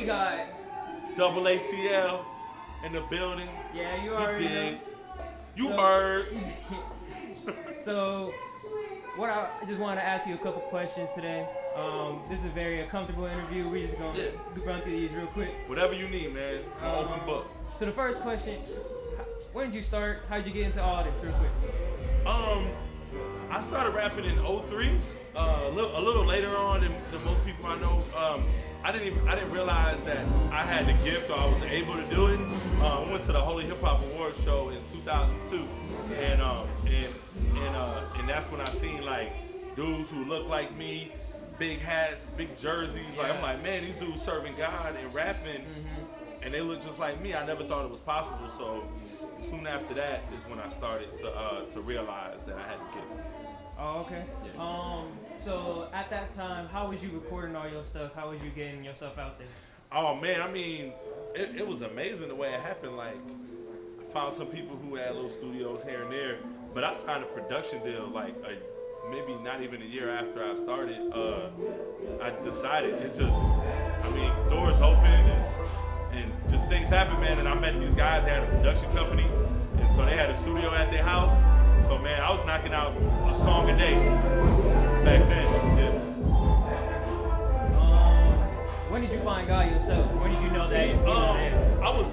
we got Double ATL in the building. Yeah, you already know. You heard. So, what I just wanted to ask you a couple questions today. This is a very comfortable interview. We're just gonna run through these real quick. Whatever you need, man. Open book. So the first question: when did you start? How did you get into all this, real quick? I started rapping in 03. A little later on than most people I know. I didn't realize that I had the gift or I was able to do it. I went to the Holy Hip Hop Awards show in 2002, and that's when I seen like dudes who look like me, big hats, big jerseys. Like I'm like, man, these dudes serving God and rapping, and they look just like me. I never thought it was possible. So soon after that is when I started to realize that I had the gift. Oh, okay. Yeah. So at that time, how was you recording all your stuff? How was you getting your stuff out there? Oh man, I mean, it was amazing the way it happened. Like, I found some people who had little studios here and there, but I signed a production deal like maybe not even a year after I started. I decided doors opened and just things happened, man. And I met these guys. They had a production company, and so they had a studio at their house. So man, I was knocking out a song a day back then. Yeah. When did you find God yourself? When did you know that? I was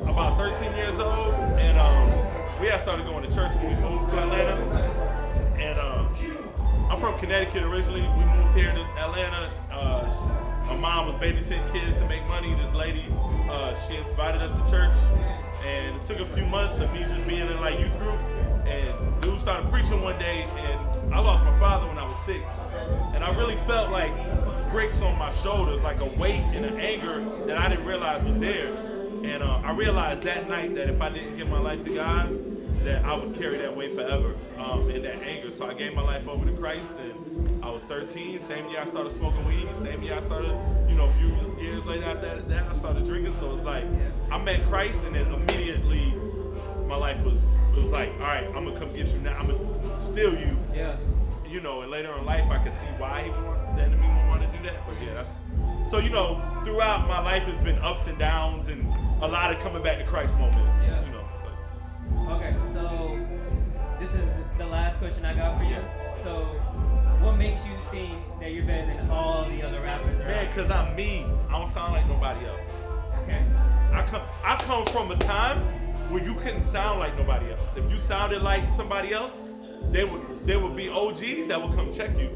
about 13 years old, and we had started going to church when we moved to Atlanta. And I'm from Connecticut originally. We moved here to Atlanta. My mom was babysitting kids to make money. This lady, she invited us to church, and it took a few months of me just being in like youth group. And dude started preaching one day, and I lost my father when I was 6. And I really felt like bricks on my shoulders, like a weight and an anger that I didn't realize was there. And I realized that night that if I didn't give my life to God, that I would carry that weight forever, and that anger. So I gave my life over to Christ, and I was 13. Same year I started smoking weed. Same year I started, a few years later after that, I started drinking. So it's like, I met Christ, and then immediately my life was like, all right, I'm gonna come get you now. I'm gonna steal you. Yeah. And later in life, I could see why the enemy would want to do that. But yeah, so throughout my life has been ups and downs and a lot of coming back to Christ moments. Yeah. Okay, so this is the last question I got for you. So, what makes you think that you're better than all the other rappers? Man, because I'm me. I don't sound like nobody else. Okay. I come from a time where you couldn't sound like nobody else. If you sounded like somebody else, there would be OGs that would come check you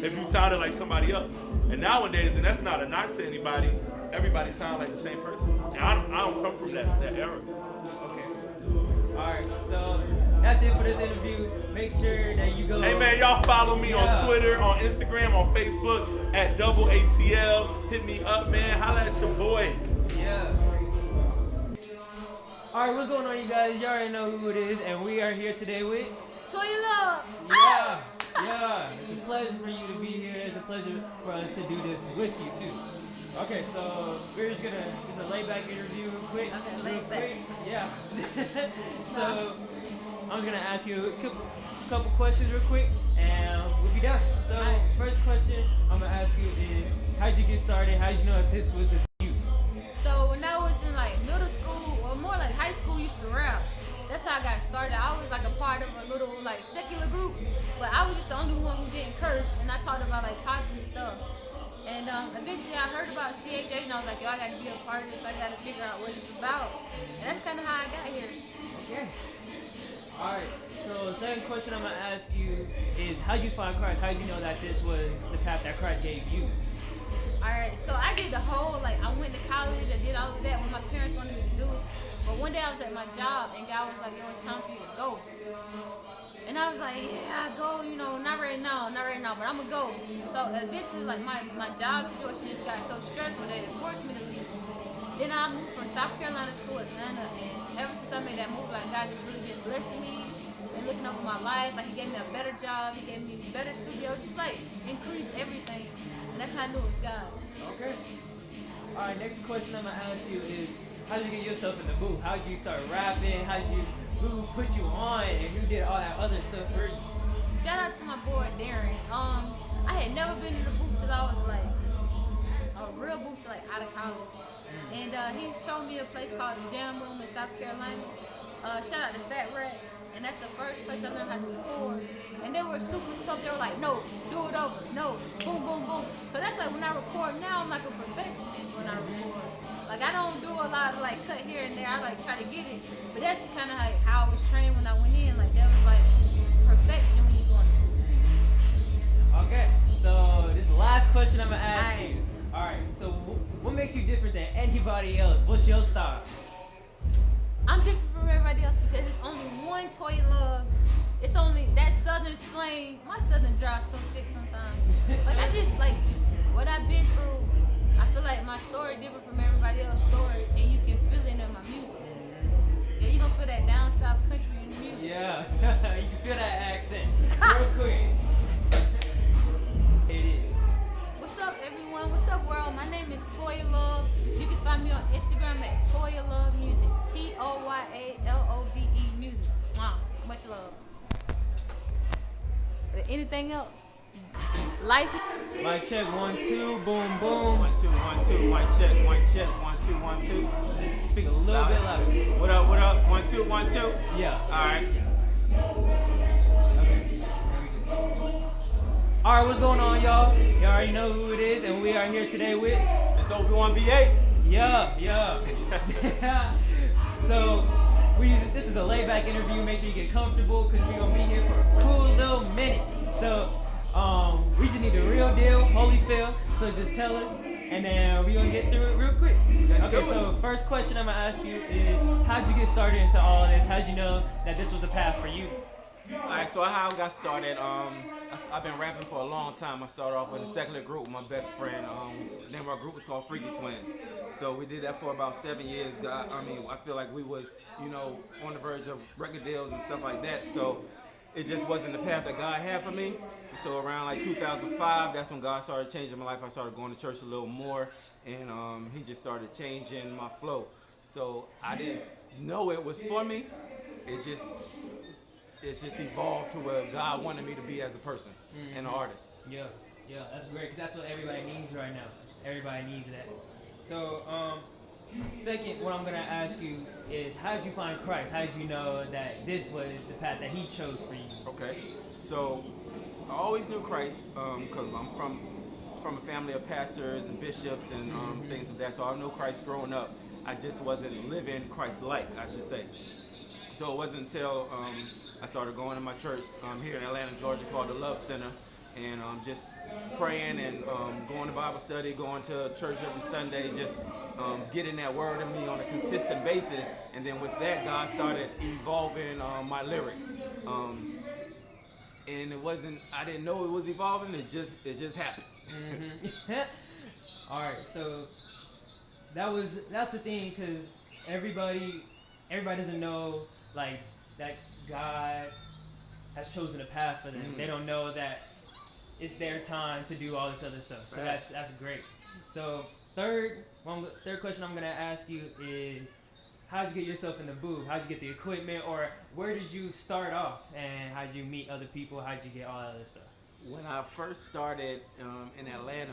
if you sounded like somebody else. And nowadays, and that's not a knock to anybody, everybody sounds like the same person. And I don't come from that era. Okay. Alright, so that's it for this interview. Make sure that you go. Hey man, y'all follow me on Twitter, on Instagram, on Facebook at Double ATL. Hit me up, man. Holla at your boy. Yeah. Alright, what's going on, you guys? You already know who it is, and we are here today with Toya. Yeah. It's a pleasure for you to be here. It's a pleasure for us to do this with you too. Okay, so we're just gonna a layback interview real quick. Okay, layback. Yeah. So I'm just gonna ask you a couple questions real quick, and we'll be done. So first question I'm gonna ask you is, how'd you get started? How'd you know if this was you? So when I was in like middle school, or more like high school, I used to rap. That's how I got started. I was like a part of a little like secular group, but I was just the only one who didn't curse, and I talked about like positive stuff. And eventually I heard about CHH, and I was like, yo, I got to be a part of this. I got to figure out what it's about. And that's kind of how I got here. Okay. All right. So the second question I'm going to ask you is, how did you find Christ? How did you know that this was the path that Christ gave you? All right. So I did the whole, like, I went to college. I did all of that what my parents wanted me to do. But one day I was at my job, and God was like, yo, it's time for you to go. And I was like, yeah, I go, not right now, but I'm gonna go. So eventually, like my job situation just got so stressful that it forced me to leave. Then I moved from South Carolina to Atlanta, and ever since I made that move, like God just really been blessing me and looking over my life. Like He gave me a better job, He gave me a better studio, just like increased everything. And that's how I knew it was God. Okay. All right, next question I'm gonna ask you is, how did you get yourself in the booth? How did you start rapping? Who put you on, and who did all that other stuff for you? Shout out to my boy Darren. I had never been in the booth till I was like real booster, like out of college. And he showed me a place called the Jam Room in South Carolina. Shout out to Fat Rat. And that's the first place I learned how to record. And they were super tough. They were like, no, do it over, no, boom, boom, boom. So that's like when I record now, I'm like a perfectionist when I record. Like I don't do a lot of like cut here and there. I like try to get it. But that's kind of like how I was trained when I went in. Like that was like perfection when you going. Okay, so this is the last question I'm gonna ask you. All right, so what makes you different than anybody else? What's your style? I'm different from everybody else because it's only one Toy Love. It's only that Southern slang. My Southern drives so thick sometimes. Like I just like what I've been through. I feel like my story different from everybody else's story, and you can feel it in my music. Yeah, you gonna feel that down south country in the music. Yeah, you can feel that accent real quick. It is. What's up, everyone? What's up, world? My name is Toya Love. You can find me on Instagram at Toya Love Music. TOYALOVE Music. Wow, much love. Anything else? License. Mic check 1 2, boom boom. 1 2 1 2. Mic check 1 2 1 2. Speak a little bit louder. What up? What up? 1 2 1 2. Yeah. All right. Okay. All right, what's going on, y'all? You already know who it is, and we are here today with. It's Obi-Wan BA. Yeah. So this is a laid back interview. Make sure you get comfortable because we're gonna be here for a cool little minute. So we just need the real deal, Holyfield. So just tell us, and then we're gonna get through it real quick. Okay, so first question I'm gonna ask you is, how'd you get started into all of this? How'd you know that this was the path for you? Alright, so how I got started, I've been rapping for a long time. I started off in a secular group with my best friend. The name of our group was called Freaky Twins. So we did that for about 7 years. I feel like we was, on the verge of record deals and stuff like that. So it just wasn't the path that God had for me. So around like 2005, that's when God started changing my life. I started going to church a little more, and He just started changing my flow. So I didn't know it was for me. It's just evolved to where God wanted me to be as a person and an artist. Yeah, that's great because that's what everybody needs right now. Everybody needs that. So, second, what I'm gonna ask you is, how did you find Christ? How did you know that this was the path that He chose for you? Okay, so I always knew Christ because I'm from a family of pastors and bishops and things of that. So I knew Christ growing up. I just wasn't living Christ-like, I should say. So it wasn't until I started going to my church here in Atlanta, Georgia, called the Love Center, and just praying and going to Bible study, going to church every Sunday, just getting that word in me on a consistent basis. And then with that, God started evolving my lyrics. And I didn't know it was evolving. It just happened. All right, so that's the thing, because everybody doesn't know like that God has chosen a path for them. They don't know that it's their time to do all this other stuff. So that's great. So third question I'm gonna ask you is, how'd you get yourself in the booth? How'd you get the equipment, or where did you start off, and how'd you meet other people? How'd you get all that other stuff? When I first started in Atlanta,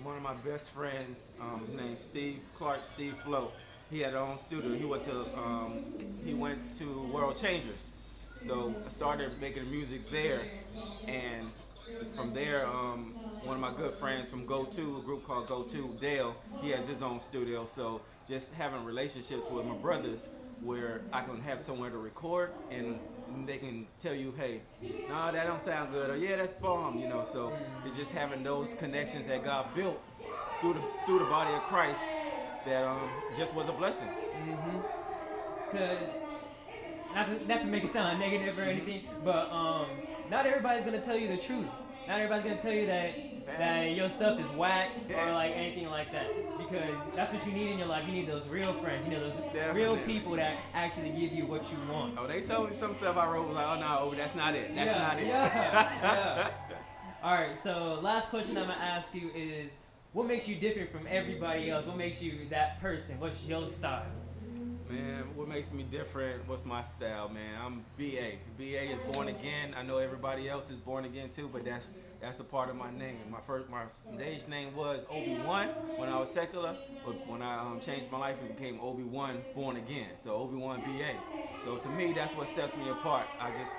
one of my best friends named Steve Flo, he had his own studio. He went to World Changers. So I started making music there, and from there, one of my good friends from Go To, a group called Go To, Dale, he has his own studio. So just having relationships with my brothers where I can have somewhere to record and they can tell you, hey, no, that don't sound good, or yeah, that's bomb, So it's just having those connections that God built through the body of Christ that just was a blessing. Because not to make it sound negative or anything, but not everybody's gonna tell you the truth. Not everybody's gonna tell you that your stuff is whack or like anything like that. Because that's what you need in your life. You need those real friends. You know, those real people that actually give you what you want. Oh, they told me some stuff I wrote was like, oh no, that's not it. That's not it. Yeah. All right. So last question I'm gonna ask you is, what makes you different from everybody else? What makes you that person? What's your style? Man, what makes me different? What's my style, man? I'm BA. BA is born again. I know everybody else is born again too, but that's That's a part of my name. My stage name was Obi-Wan when I was secular, but when I changed my life, it became Obi-Wan Born Again. So Obi-Wan BA. So to me, that's what sets me apart. I just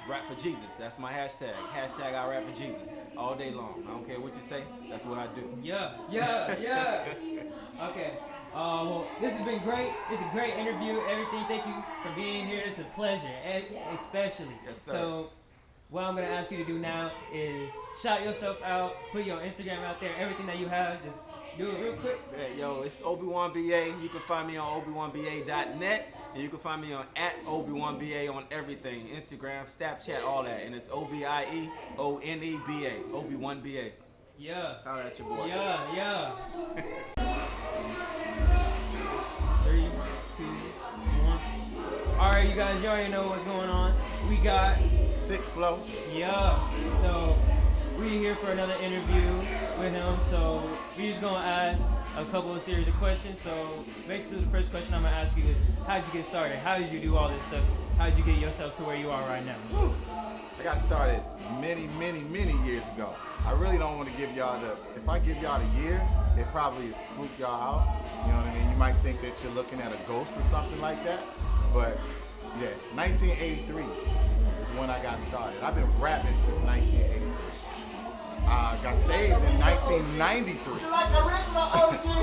rap for Jesus. That's my hashtag. Hashtag I rap for Jesus all day long. I don't care what you say. That's what I do. Yeah. Okay. Well, this has been great. This is a great interview. Everything. Thank you for being here. It's a pleasure, especially. Yes, sir. So, what I'm gonna ask you to do now is shout yourself out, put your Instagram out there, everything that you have. Just do it real quick. Yeah, yo, it's Obi-Wan BA. You can find me on obi1ba.net, and you can find me on @Obi1BA on everything, Instagram, Snapchat, all that, and it's OBIEONEBA, Obi1BA. Yeah. Holla at your boy. Yeah. 3, 2, 1. All right, you guys, you already know what's going on. We got Sick Flow. Yeah. So we're here for another interview with him. So we're just gonna ask a couple of series of questions. So basically, the first question I'm gonna ask you is, how did you get started? How did you do all this stuff? How did you get yourself to where you are right now? I got started many years ago. I really don't want to give y'all if I give y'all the year, it probably spook y'all out. You know what I mean? You might think that you're looking at a ghost or something like that. But yeah, 1983 is when I got started. I've been rapping since 1983. I got saved in 1993.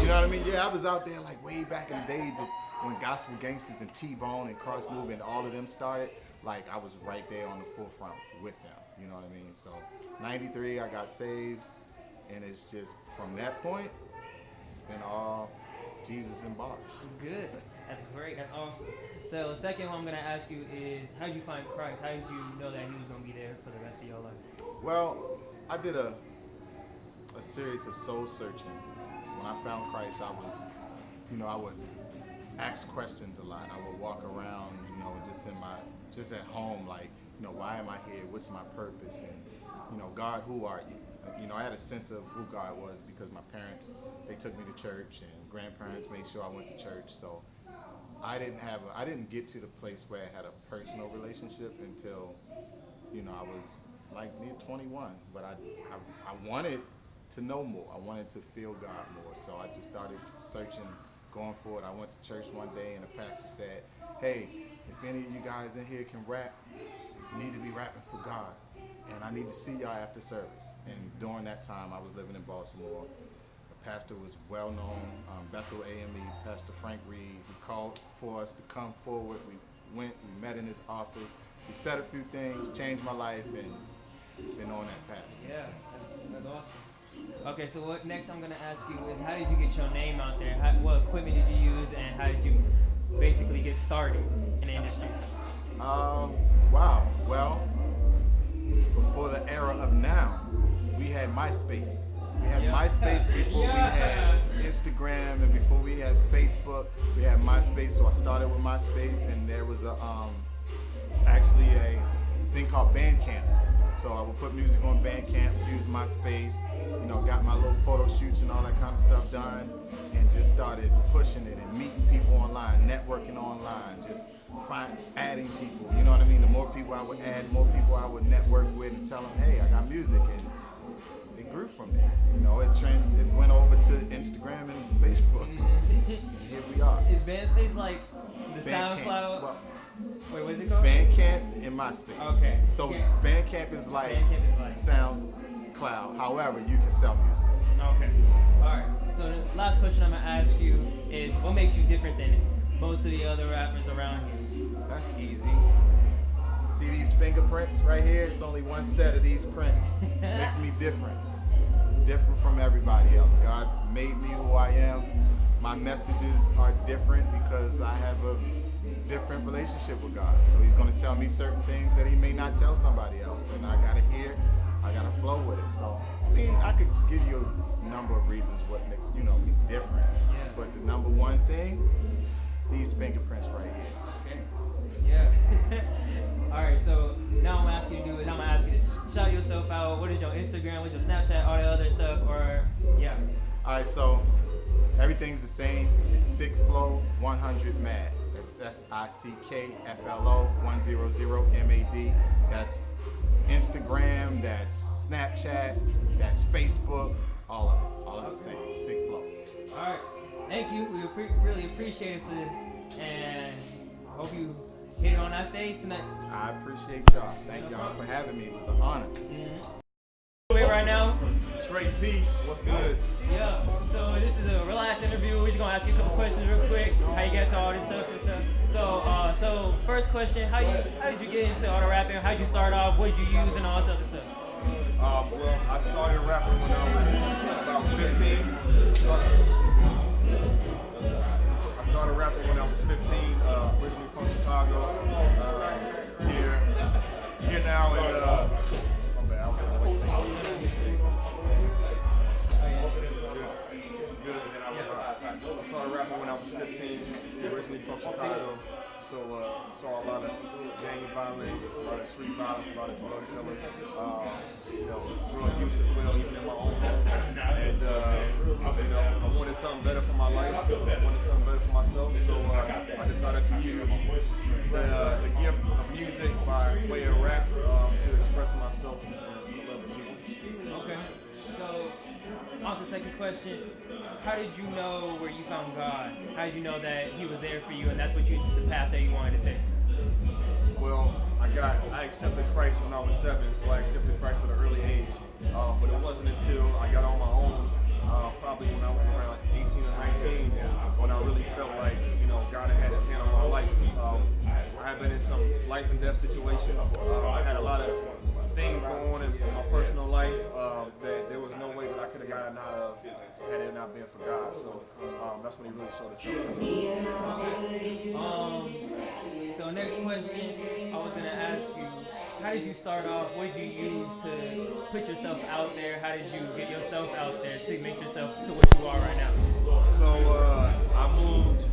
You know what I mean? Yeah, I was out there like way back in the day when Gospel Gangsters and T-Bone and Cross Movement, all of them started. Like I was right there on the forefront with them. You know what I mean? So 93, I got saved, and it's just from that point, it's been all Jesus and bars. Good. That's great. That's awesome. So the second one I'm gonna ask you is, how did you find Christ? How did you know that He was gonna be there for the rest of your life? Well, I did a series of soul searching. When I found Christ, I was, I would ask questions a lot. I would walk around, just at home, like, why am I here? What's my purpose? And, God, who are you? I had a sense of who God was because my parents, they took me to church, and grandparents made sure I went to church. So I didn't get to the place where I had a personal relationship until, I was like near 21. But I wanted to know more. I wanted to feel God more. So I just started searching, going for it. I went to church one day, and the pastor said, hey, if any of you guys in here can rap, you need to be rapping for God. And I need to see y'all after service. And during that time, I was living in Baltimore. The pastor was well known, Bethel AME, Pastor Frank Reed. He called for us to come forward. We met in his office. He said a few things, changed my life, and been on that path since Yeah, then. that's awesome. Okay, so what next I'm gonna ask you is, how did you get your name out there? What equipment did you use, and how did you basically get started in the industry? Wow. Well, before the era of now, we had MySpace. We had MySpace before we had Instagram, and before we had Facebook. We had MySpace, so I started with MySpace, and there was actually a thing called Bandcamp. So I would put music on Bandcamp, use MySpace, got my little photo shoots and all that kind of stuff done, and just started pushing it and meeting people online, networking online, just adding people. You know what I mean? The more people I would add, more people I would network with and tell them, hey, I got music, and it grew from there. It went over to Instagram and Facebook. And here we are. Is Bandspace like the Bandcamp. SoundCloud? Well, wait, what's it called? Bandcamp and MySpace. Okay. So Bandcamp is like SoundCloud. However, you can sell music. Okay. All right. So the last question I'm gonna ask you is, what makes you different than most of the other rappers around you? That's easy. See these fingerprints right here? It's only one set of these prints. Makes me different. Different from everybody else. God made me who I am. My messages are different because I have a different relationship with God. So He's going to tell me certain things that He may not tell somebody else. And I got to hear, I got to flow with it. So, I could give you a number of reasons what makes, me different. Yeah. But the number one thing, these fingerprints right here. Okay. Yeah. All right, so now I'm asking you to do is I'm gonna ask you to shout yourself out. What is your Instagram? What's your Snapchat? All the other stuff, or yeah. All right, so everything's the same. It's Sick Flow 100 Mad. That's SICKFLO 100 MAD. That's Instagram, that's Snapchat, that's Facebook, all of it. All of the same. Sick Flow. All right. Thank you. We really appreciate it for this. And I hope you hit it on that stage tonight. I appreciate y'all. Thank y'all for having me. It was an honor. Wait right now. Trey Peace, what's good? Yeah. So this is a relaxed interview. We're just gonna ask you a couple questions real quick. How you get to all this stuff and stuff. So first question, how did you get into all the rapping? How did you start off? What did you use and all this other stuff? Well, I started rapping when I was about 15. I started rapping when I was 15, originally from Chicago. Here now in my bad, I was trying to wait. I started rapping when I was 15, originally from Chicago. So saw a lot of gang violence, a lot of street violence, a lot of drug selling, drug use as well, even in my own home. And I wanted something better for my life. I wanted something better for myself. So I decided to use the gift of music by way of rap to express myself for the love of Jesus. Okay. So on to the second question. How did you know where you found God? How did you know that He was there for you and that's the path that you wanted to take? Well, I accepted Christ when I was 7, so I accepted Christ at an early age. But it wasn't until I got on my own, probably when I was around 18 or 19, when I really felt like, God had His hand on my life. I had been in some life and death situations. I had a lot of things going on in my personal life that there was no way that I could have gotten out of had it not been for God. So that's when He really showed Himself to me. So next question, I was gonna ask you, how did you start off? What did you use to put yourself out there? How did you get yourself out there to make yourself to what you are right now? So I moved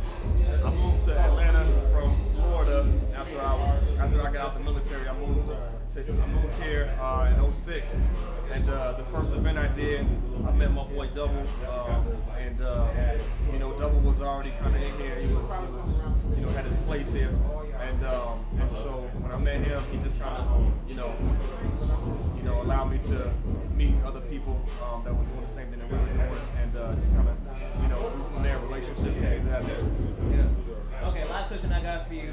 to Atlanta from Florida after I got out the military. I moved here in 06, and the first event I did, I met my boy Double, and Double was already kind of in here. He was had his place here, and so when I met him, he just kind of allowed me to meet other people that were doing the same thing that we were doing, and just kind of grew from there, relationships and things of that nature. Yeah. Okay, last question I got for you.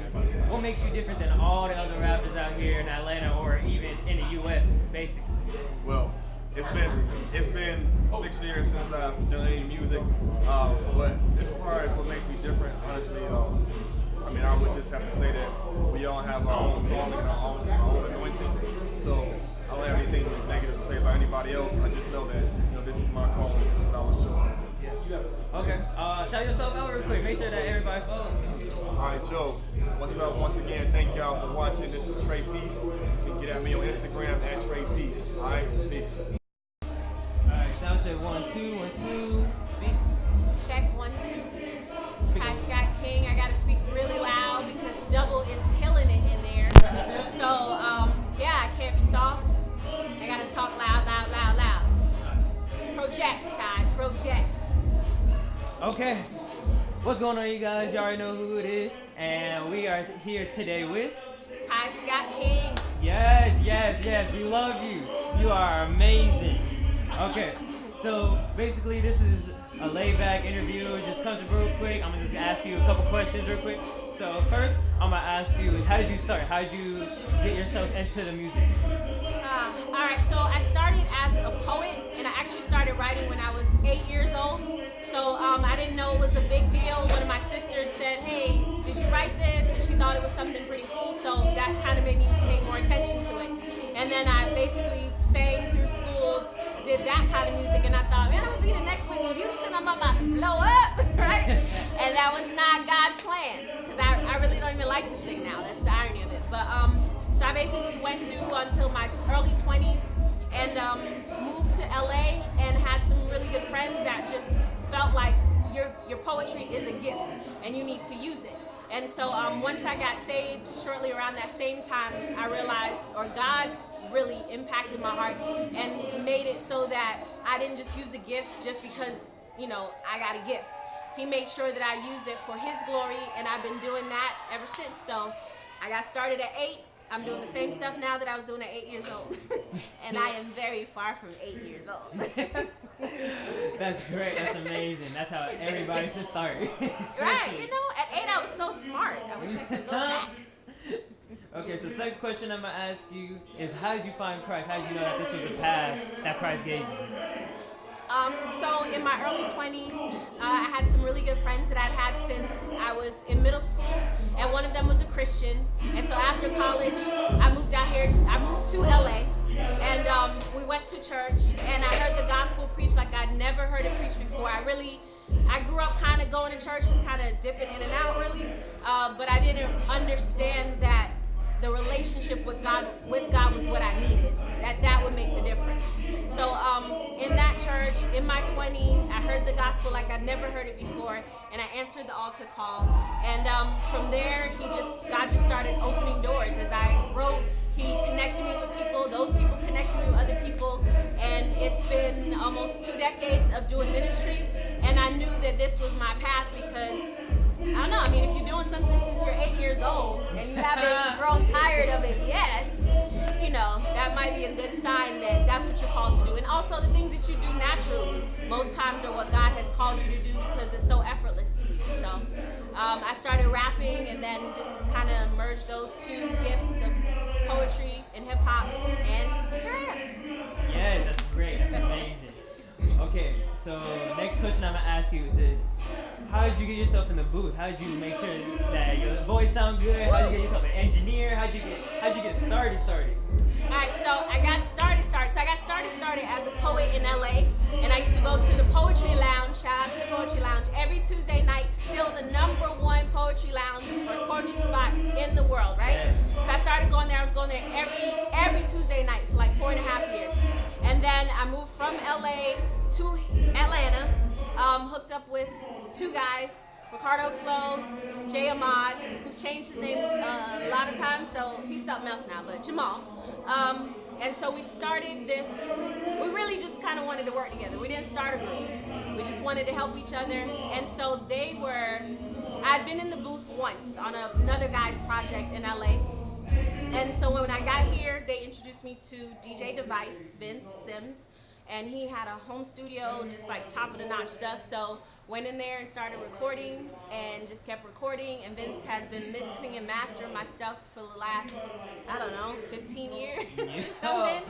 What makes you different than all the other rappers out here in Atlanta or even in the U.S., basically? Well, it's been 6 years since I've done any music, but as far as what makes me different, honestly, I would just have to say that we all have our own calling and our own anointing. So I don't have anything negative to say about anybody else. I just know that this is my calling. This is what I was chosen. Okay. Shout yourself out real quick. Make sure that everybody follows. All right, Joe. What's up? Once again, thank y'all for watching. This is Trey Peace. You can get at me on Instagram at Trey Peace. All right, peace. All right, sound check 1 2 1 2. Speak. Check 1 2. Ty Scott King. I gotta speak really loud because Double is killing it in there. So I can't be soft. I gotta talk loud, loud, loud, loud. Project, Ty. Project. Okay. What's going on, you guys? You already know who it is. And we are here today with Ty Scott King. Yes. We love you. You are amazing. Okay. So basically, this is a laid-back interview. Just come to real quick. I'm gonna just ask you a couple questions real quick. So first, I'm gonna ask you is how did you start? How did you get yourself into the music? All right. So I started as a poet, and I actually started writing when I was 8 years old. So I didn't know it was a big deal. One of my sisters said, "Hey, did you write this?" And she thought it was something pretty cool. So that kind of made me pay more attention to it. And then I basically sang through school, did that kind of music, and I thought, man, I'm gonna be the next Whitney Houston. I'm about to blow up, right? And that was not God's plan, because I really don't even like to sing now. That's the irony of it. But so I basically went through until my early 20s and moved to LA and had some really good friends that just felt like your poetry is a gift and you need to use it. And so once I got saved, shortly around that same time, I realized, or God really impacted my heart and made it so that I didn't just use the gift just because, I got a gift. He made sure that I use it for His glory, and I've been doing that ever since. So I got started at 8, I'm doing the same stuff now that I was doing at 8 years old. And I am very far from 8 years old. That's great. That's amazing. That's how everybody should start. Right. You know, at 8 I was so smart. I wish I could go back. Okay, so second question I'm going to ask you is, how did you find Christ? How did you know that this was the path that Christ gave you? So in my early 20s, I had some really good friends that I'd had since I was in middle school, and one of them was a Christian. And so after college, I moved out here. I moved to LA, and we went to church, and I heard the gospel preached like I'd never heard it preached before. I grew up kind of going to church, just kind of dipping in and out, really, but I didn't understand that the relationship with God was what I needed. That would make the difference. So in that church, in my 20s, I heard the gospel like I'd never heard it before, and I answered the altar call. And from there, God just started opening doors. As I wrote, He connected me with people. Those people connected me with other people. And it's been almost 2 decades of doing ministry. And I knew that this was my path because, I don't know, I mean, if you're doing something since you're 8 years old and you haven't grown tired of it yet, you know, that might be a good sign that that's what you're called to do. And also the things that you do naturally, most times are what God has called you to do because it's so effortless to you. So I started rapping and then just kind of merged those two gifts of poetry and hip hop, and here I am. Yes, that's great. That's amazing. Okay, so next question I'm gonna ask you is this: how did you get yourself in the booth? How did you make sure that your voice sounds good? How did you get yourself an engineer? How'd you get started? All right, so I got started. So I got started as a poet in LA, and I used to go to the Poetry Lounge. Shout out to the Poetry Lounge every Tuesday night. Still the #1 poetry lounge or poetry spot in the world, right? So I started going there. I was going there every Tuesday night for like 4.5 years, and then I moved from LA to Atlanta. Hooked up with 2 guys, Ricardo Flo, Jay Ahmad, who's changed his name a lot of times, so he's something else now, but Jamal. And so we started this, we really just kind of wanted to work together. We didn't start a group. We just wanted to help each other. And so I'd been in the booth once on another guy's project in LA. And so when I got here, they introduced me to DJ Device, Vince Sims. And he had a home studio, just like top of the notch stuff. So went in there and started recording and just kept recording. And Vince has been mixing and mastering my stuff for the last, 15 years or something.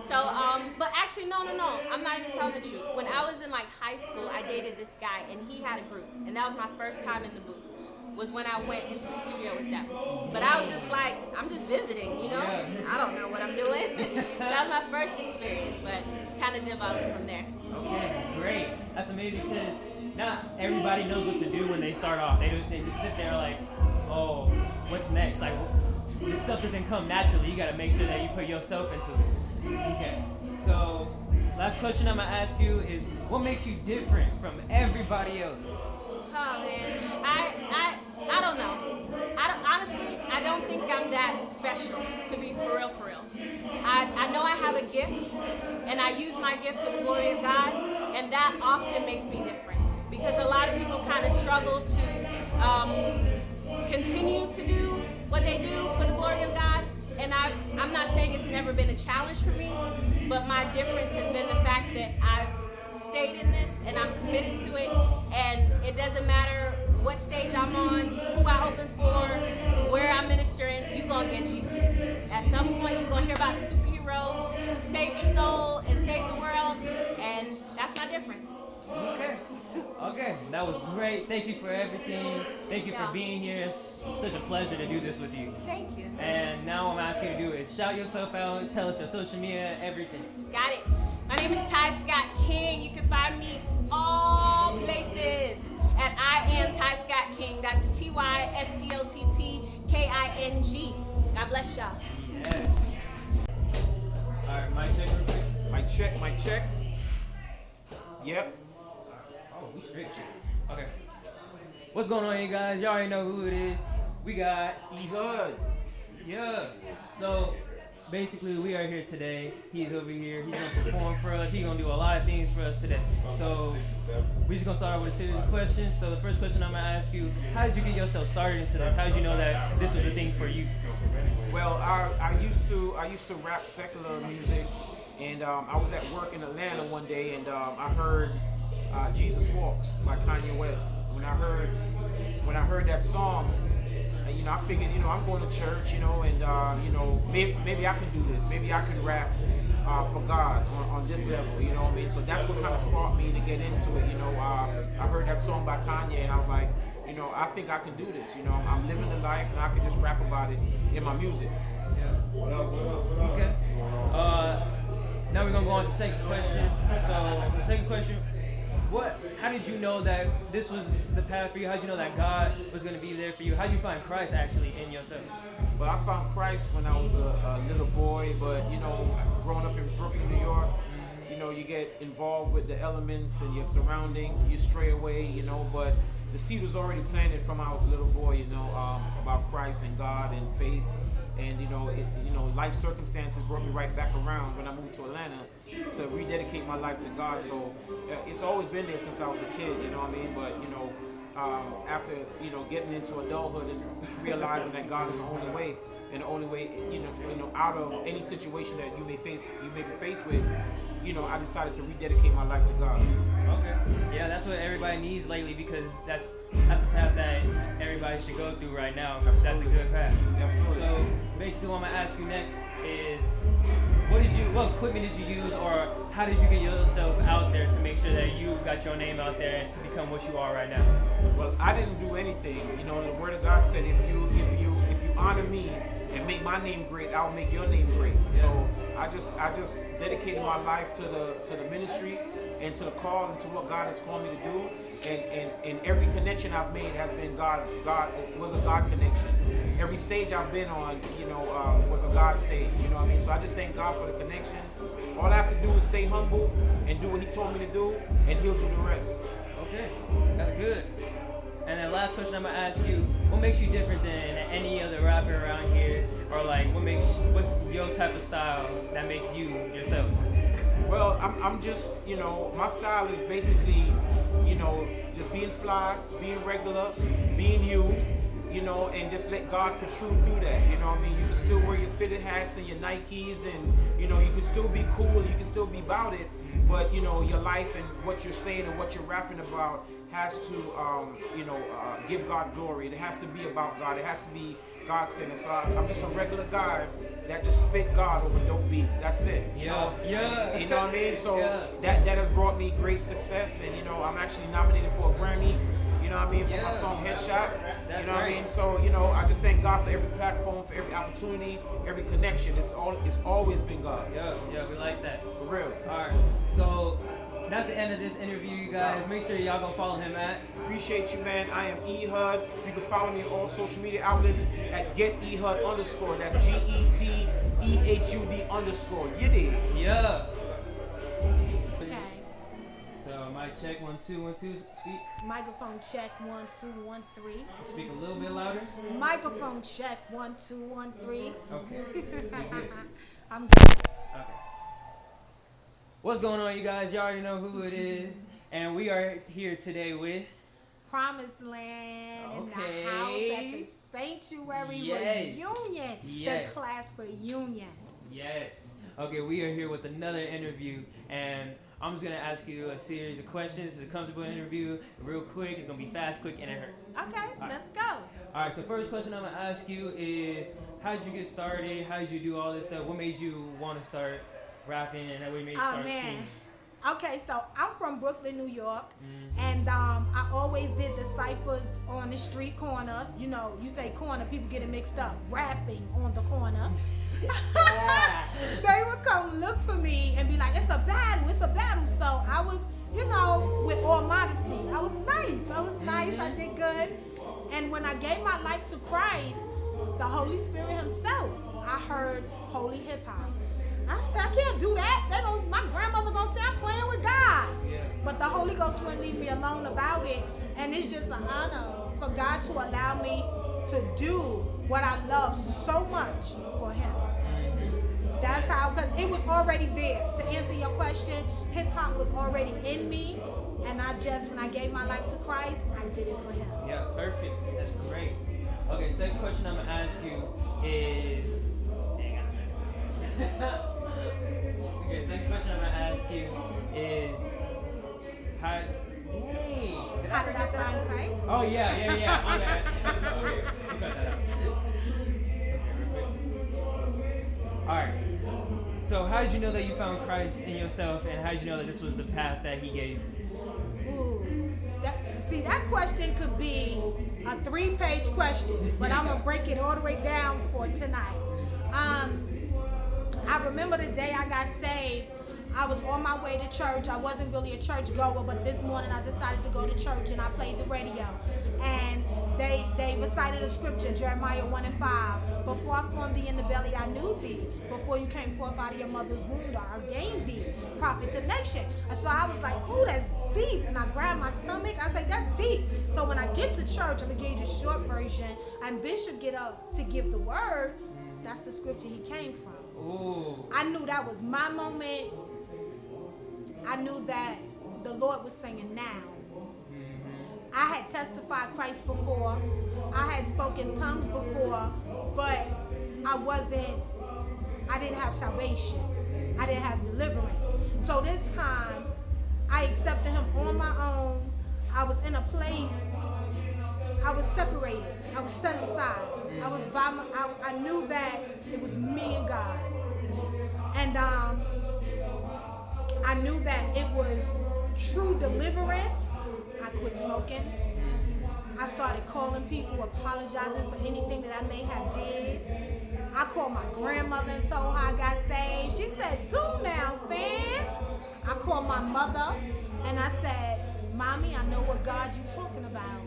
So, but actually, no. I'm not even telling the truth. When I was in like high school, I dated this guy and he had a group. And that was my first time in the booth, was when I went into the studio with them. But I was just like, I'm just visiting, you know? I don't know what I'm doing. So that was my first experience, but kind of developed from there. Okay, great. That's amazing because not everybody knows what to do when they start off. They just sit there like, oh, what's next? Like, this stuff doesn't come naturally. You got to make sure that you put yourself into it. Okay, so last question I'm going to ask you is, what makes you different from everybody else? Oh, man. I don't know. Honestly, I don't think I'm that special, to be for real. I know I have a gift, and I use my gift for the glory of God, and that often makes me different. Because a lot of people kind of struggle to continue to do what they do for the glory of God. And I'm not saying it's never been a challenge for me, but my difference has been the fact that I've stayed in this and I'm committed to it, and it doesn't matter what stage I'm on, who I open for, where I'm ministering, you're going to get Jesus. At some point, you're going to hear about a superhero who saved your soul and saved the world, and that's my difference. Okay, that was great. Thank you for everything. Thank you for being here. It's such a pleasure to do this with you. Thank you. And now what I'm asking you to do is shout yourself out, tell us your social media, everything. Got it. My name is Ty Scott King. You can find me all places at I am Ty Scott King. That's TYSCOTTKING. God bless y'all. Yes. All right, mic check real quick. Mic check. Yep. Oh, we straight shit. Okay. What's going on, you guys? Y'all already know who it is. We got E-Hood. Yeah. So basically we are here today. He's over here. He's gonna perform for us. He's gonna do a lot of things for us today. So we're just gonna start off with a series of questions. So the first question I'm gonna ask you: how did you get yourself started into this? How did you know that this was the thing for you? Well, I used to rap secular music, and I was at work in Atlanta one day, and I heard "Jesus Walks" by Kanye West. When I heard that song, I figured, I'm going to church, and maybe I can do this. Maybe I can rap for God on this level, you know what I mean? So that's what kind of sparked me to get into it. I heard that song by Kanye, and I was like, I think I can do this. I'm living the life, and I can just rap about it in my music. Okay. Now we're gonna go on to the second question. So the second question: how did you know that this was the path for you? How did you know that God was gonna be there for you? How did you find Christ actually in yourself? Well, I found Christ when I was a little boy, but growing up in Brooklyn, New York, you get involved with the elements and your surroundings, and you stray away, but the seed was already planted from when I was a little boy, about Christ and God and faith. And life circumstances brought me right back around when I moved to Atlanta to rededicate my life to God. So it's always been there since I was a kid, you know what I mean? But after getting into adulthood and realizing that God is the only way, and the only way out of any situation that you may be faced with, I decided to rededicate my life to God. Okay. Yeah, that's what everybody needs lately, because that's the path that everybody should go through right now. That's a good path. Absolutely. So basically, what I'm gonna ask you next is, what equipment did you use, or how did you get yourself out there to make sure that you got your name out there and to become what you are right now? Well, I didn't do anything. The Word of God said, if you honor me and make my name great, I'll make your name great. So I just dedicated my life to the ministry and to the call and to what God has called me to do. And every connection I've made has been God. It was a God connection. Every stage I've been on, was a God stage. You know what I mean? So I just thank God for the connection. All I have to do is stay humble and do what He told me to do, and He'll do the rest. Okay, that's good. And the last question I'm gonna ask you: what makes you different than any other rapper around here, or what's your type of style that makes you yourself? Well, I'm just, my style is basically, just being fly, being regular, being you, and just let God protrude through that. You know what I mean? You can still wear your fitted hats and your Nikes, and you can still be cool, you can still be about it, but your life and what you're saying and what you're rapping about has to give God glory. It has to be about God. It has to be God-centered. So I'm just a regular guy that just spit God over dope beats. That's it. Yeah. You know what I mean? So that has brought me great success, and I'm actually nominated for a Grammy. You know what I mean? For my song Headshot. You know what I mean? So I just thank God for every platform, for every opportunity, every connection. It's always been God. Yeah, we like that. For real. All right. So that's the end of this interview, you guys. Make sure y'all go follow him at. Appreciate you, man. I am Ehud. You can follow me on all social media outlets at GetEhud_. That's GETEHUD_. You did. Yeah. Okay. So mic check 1 2 1 2. Speak. Microphone check 1 2 1 3. Speak a little bit louder. Microphone check 1 2 1 3. Okay. We good. I'm good. Okay. What's going on, you guys? You already know who it is, and we are here today with Promised Land in the house at the Saintuary Reunion. Yes. The class for Union. Yes. Okay, we are here with another interview, and I'm just gonna ask you a series of questions. It's a comfortable interview, real quick. It's gonna be fast, quick, and it hurt. Okay, let's go. All right. So first question I'm gonna ask you is, how did you get started? How did you do all this stuff? What made you want to start rapping, and what made you start singing? Okay, so I'm from Brooklyn, New York, and I always did the ciphers on the street corner. You say corner, people get it mixed up. Rapping on the corner. They would come look for me and be like, it's a battle. So I was, with all modesty, I was nice. I did good. And when I gave my life to Christ, the Holy Spirit Himself, I heard holy hip hop. I said, I can't do that. My grandmother gonna say I'm playing with God. Yeah. But the Holy Ghost wouldn't leave me alone about it. And it's just an honor for God to allow me to do what I love so much for Him. That's how, because it was already there. To answer your question, hip hop was already in me, and when I gave my life to Christ, I did it for Him. Yeah, perfect. That's great. Okay, second question I'm gonna ask you is. Dang, I messed up. Okay, second question I'm gonna ask you is how. Dang, How did I find Christ? Oh yeah. My bad. Okay, we'll cut that out. Okay, real quick. All right. So how did you know that you found Christ in yourself, and how did you know that this was the path that He gave you? Ooh, that question could be a 3-page question, but I'm gonna break it all the way down for tonight. I remember the day I got saved. I was on my way to church. I wasn't really a church goer, but this morning I decided to go to church, and I played the radio. And they recited a scripture, Jeremiah 1:5. Before I formed thee in the belly, I knew thee. Before you came forth out of your mother's womb, I ordained thee, prophet to the nation. And so I was like, ooh, that's deep. And I grabbed my stomach. I was like, that's deep. So when I get to church, I'm going to give you the short version, and Bishop get up to give the word. That's the scripture he came from. Ooh. I knew that was my moment. I knew that the Lord was saying now. I had testified Christ before. I had spoken tongues before, but I didn't have salvation. I didn't have deliverance. So this time, I accepted Him on my own. I was in a place, I was separated. I was set aside. I knew that it was me and God. And I knew that it was true deliverance. I quit smoking. I started calling people, apologizing for anything that I may have did. I called my grandmother and told her I got saved. She said, "Do now, fam." I called my mother and I said, "Mommy, I know what God you talking about."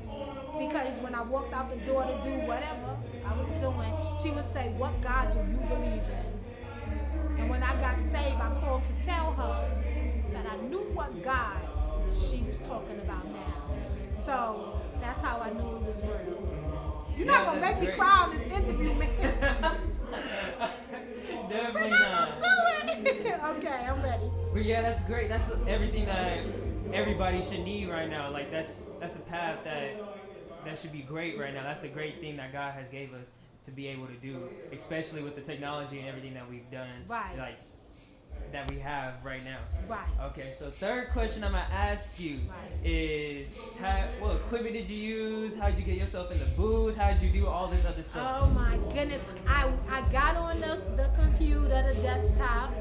Because when I walked out the door to do whatever I was doing, she would say, "What God do you believe in?" And when I got saved, I called to tell her that I knew what God she was talking about now. So that's how I knew it was real. You're not going to make me cry on this interview, man. Definitely We're not. not going to do it. Okay, I'm ready. But yeah, that's great. That's everything that everybody should need right now. Like that's a path that should be great right now. That's the great thing that God has gave us to be able to do, especially with the technology and everything that we've done. Right. Like that we have right now. Right. Okay, so third question I'm gonna ask you is what equipment did you use? How did you get yourself in the booth? How did you do all this other stuff? Oh my goodness. I got on the computer, the desktop,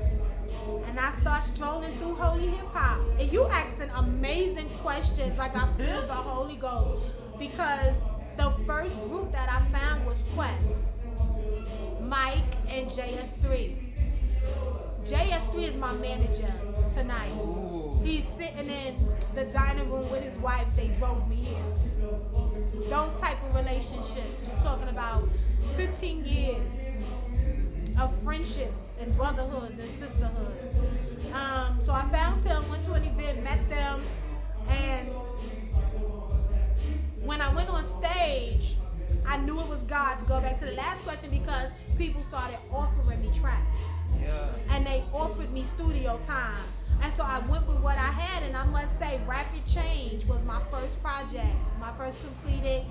and I start strolling through Holy Hip Hop. And you asking amazing questions, like I feel the Holy Ghost. Because the first group that I found was Quest, Mike, and JS3. JS3 is my manager tonight. Ooh. He's sitting in the dining room with his wife. They drove me here. Those type of relationships. You're talking about 15 years of friendships and brotherhoods and sisterhoods. So I found him, went to an event, met them, and when I went on stage, I knew it was God, to go back to the last question, because people started offering me tracks. Yeah. And they offered me studio time. And so I went with what I had, and I must say Rapid Change was my first project, my first completed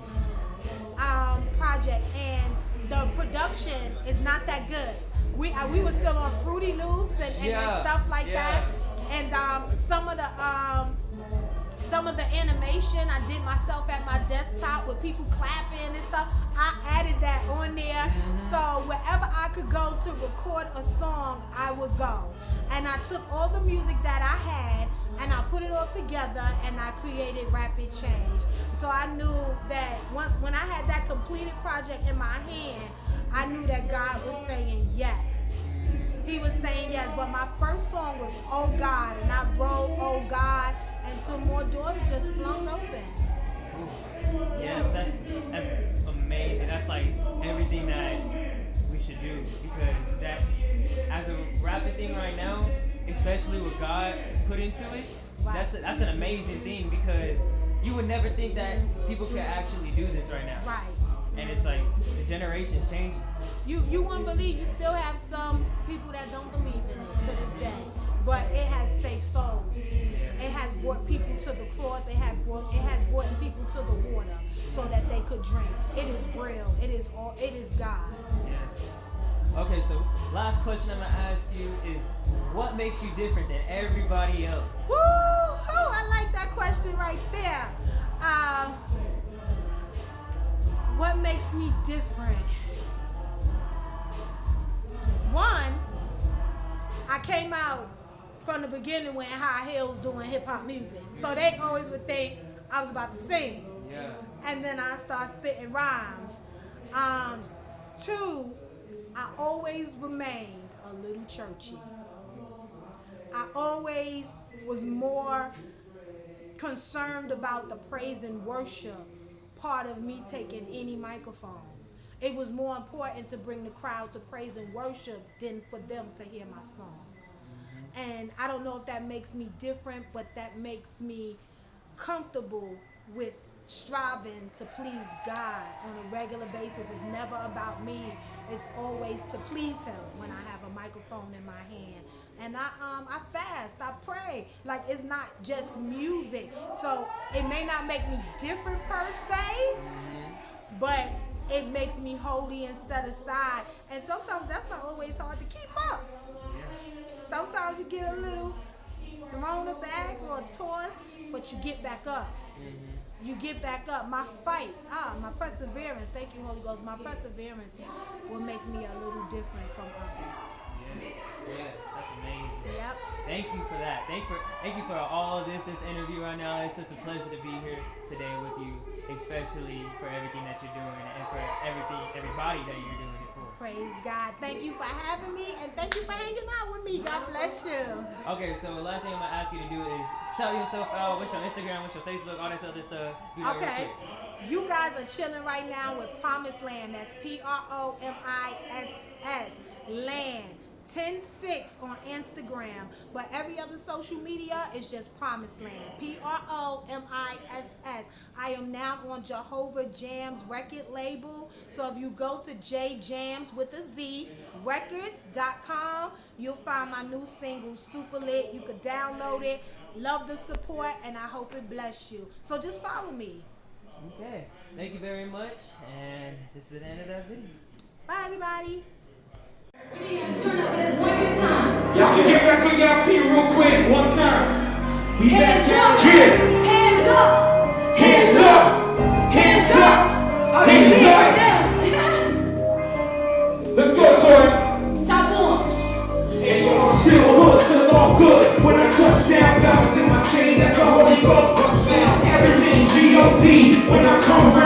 project. And the production is not that good. We were still on Fruity Loops and stuff like that. And some of the animation I did myself at my desktop with people clapping and stuff. I added that on there. So wherever I could go to record a song, I would go. And I took all the music that I had and I put it all together and I created Rapid Change. So I knew that when I had that completed project in my hand, I knew that God was saying yes. He was saying yes. But my first song was Oh God, and I wrote Oh God, and so more doors just flung open. Yes, that's amazing. That's like everything that we should do, because that as a rapping thing right now, especially what God put into it, that's an amazing thing, because you would never think that people could actually do this right now. Right. and it's like the generation's changing. You won't believe, you still have some people that don't believe in it to this day. But it has saved souls. It has brought people to the cross. It has brought people to the water so that they could drink. It is real. It is God. Yeah. Okay, so last question I'm gonna ask you is, what makes you different than everybody else? Woo! I like that question right there. What makes me different? One, I came out from the beginning wearing high heels doing hip hop music. So they always would think I was about to sing. Yeah. And then I started spitting rhymes. Two, I always remained a little churchy. I always was more concerned about the praise and worship part of me taking any microphone. It was more important to bring the crowd to praise and worship than for them to hear my song. And I don't know if that makes me different, but that makes me comfortable with striving to please God on a regular basis. It's never about me. It's always to please Him when I have a microphone in my hand. And I fast, I pray. Like, it's not just music. So it may not make me different per se, but it makes me holy and set aside. And sometimes that's not always hard to keep up. Sometimes you get a little thrown aback or tossed, but you get back up. You get back up. My fight, my perseverance, thank you, Holy Ghost, my perseverance will make me a little different from others. Yes, that's amazing. Yep. Thank you for that. Thank you for all of this interview right now. It's such a pleasure to be here today with you, especially for everything that you're doing and for everybody that you're doing it for. Praise God. Thank you for having me, and thank you for hanging out with me. God bless you. Okay, so the last thing I'm going to ask you to do is shout yourself out. What's your Instagram? What's your Facebook? All this other stuff. Okay. You guys are chilling right now with Promised Land. That's PROMISS. Land. 10-6 on Instagram, but every other social media is just Promised Land. PROMISS. I am now on Jehovah Jams record label. So if you go to JJams with a Z records.com, you'll find my new single, Super Lit. You could download it. Love the support, and I hope it bless you. So just follow me. Okay. Thank you very much, and this is the end of that video. Bye, everybody. Y'all can get back on y'all feet real quick, one time. We back down. Hands up! Hands up! Hands up! Hands up! Let's go, Tori. Talk to him. And yo, I'm still hood, still all good. When I touch down, diamonds in my chain, that's the Holy Ghost sound. Everything G.O.D. When I come round.